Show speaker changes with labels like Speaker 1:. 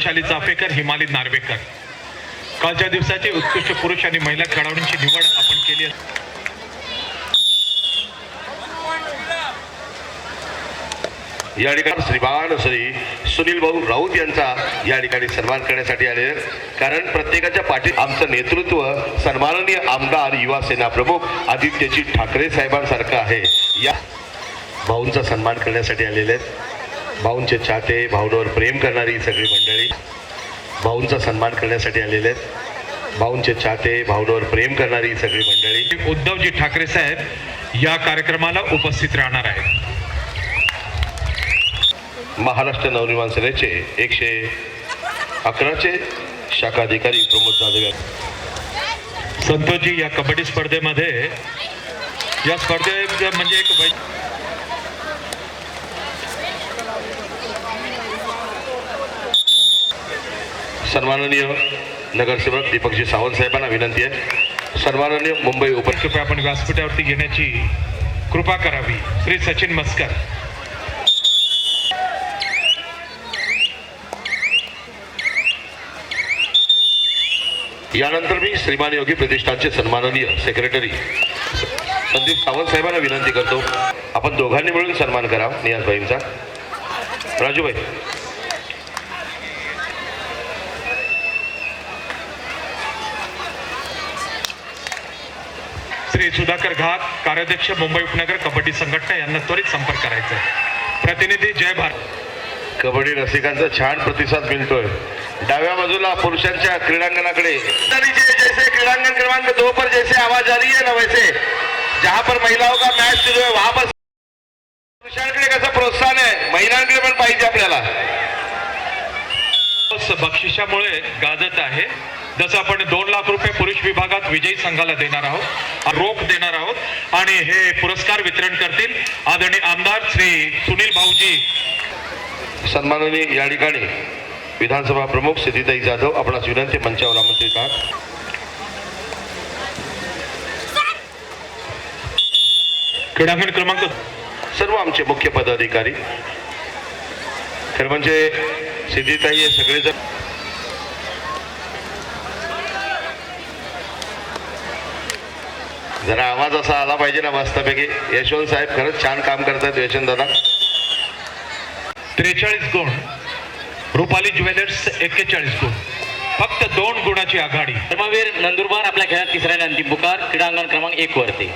Speaker 1: वैशाली चाफेकर, हिमाली नार्वेकर. कालच्या दिवसाचे उत्कृष्ट पुरुष आणि महिला खेळाडूंची निवड आपण केली आहे.
Speaker 2: या ठिकाणी श्रीमान श्री सुनील भाऊ राऊत यांचा या ठिकाणी सन्मान करण्यासाठी आले, कारण प्रत्येकाच्या पाठीत आमचं नेतृत्व सन्माननीय आमदार युवा सेना प्रमुख आदित्यजी ठाकरे साहेबांसारखं आहे. या भाऊंचा सन्मान करण्यासाठी आलेले आहेत. भाऊंचे चाहते, भाऊंवर प्रेम करणारी सगळी मंडळी भाऊंचा सन्मान करण्यासाठी आलेले आहेत. भाऊंचे चाहते, भाऊंवर प्रेम करणारी सगळी मंडळी.
Speaker 1: उद्धवजी ठाकरे साहेब या कार्यक्रमाला उपस्थित राहणार आहेत.
Speaker 2: महाराष्ट्र नवनिर्माण सेनेचे 111चे शाखा अधिकारी प्रमोद जाधव.
Speaker 1: संतोषजी या कबड्डी स्पर्धेमध्ये या स्पर्धेत म्हणजे एक
Speaker 2: सन्माननीय नगरसेवक दीपकजी सावंत साहेबांना विनंती आहे. सन्माननीय मुंबई
Speaker 1: कृपया आपण व्यासपीठावरती घेण्याची कृपा करावी. श्री सचिन मस्कर.
Speaker 2: यानंतर मी श्रीमान योगी प्रतिष्ठानचे सन्माननीय सेक्रेटरी संदीप सावंत साहेबांना विनंती करतो, आपण दोघांनी मिळून सन्मान करा नियाजभाईंचा. राजूभाई.
Speaker 1: श्री सुधाकर घात, कार्याध्यक्ष मुंबई उपनगर कबड्डी संघटना यांना त्वरित संपर्क करायचा आहे. प्रतिनिधी जय भारत.
Speaker 2: कबड्डी रसिकांचा छान प्रतिसाद मिळतोय. डाव्या बाजूला पुरुषांच्या क्रीडांगणाकडे जैसे क्रीडांगण क्रमांक 2 पर जैसे आवाज आ रही है ना, वैसे जहां पर महिलाओं का मैच सुरू है वहां पर पुरुषांकडे कसं प्रोत्साहन आहे, महिलांकडे पण पाहिजे आपल्याला.
Speaker 1: बक्षिसामुळे गाजत आहे. जसं आपण 2 लाख रुपये पुरुष विभागात विजयी संघाला देणार आहोत, रोख देणार आहोत आणि हे पुरस्कार वितरण करतील आदरणीय आमदार श्री सुनील भाऊजी.
Speaker 2: सन्माननीय या ठिकाणी विधानसभा प्रमुख सिद्धिताई जाधव आपणास विनंती मंचावर आमंत्रित आहात.
Speaker 1: क्रीडांगण क्रमांक
Speaker 2: सर्व आमचे मुख्य पदाधिकारी, खरं म्हणजे सिद्धिताई हे सगळेजण जरा आवाज असा आला पाहिजे ना मस्तपैकी. यशवंत साहेब खरंच छान काम करतात. यशवंत दादा
Speaker 1: 43 गुण, रुपाली ज्वेलर्स 41 गुण, फक्त 2 गुणाची आघाडी.
Speaker 3: धर्मवीर नंदुरबार आपल्या खेळात तिसऱ्या अंतिम पुकार क्रीडांगण क्रमांक 1 वरती.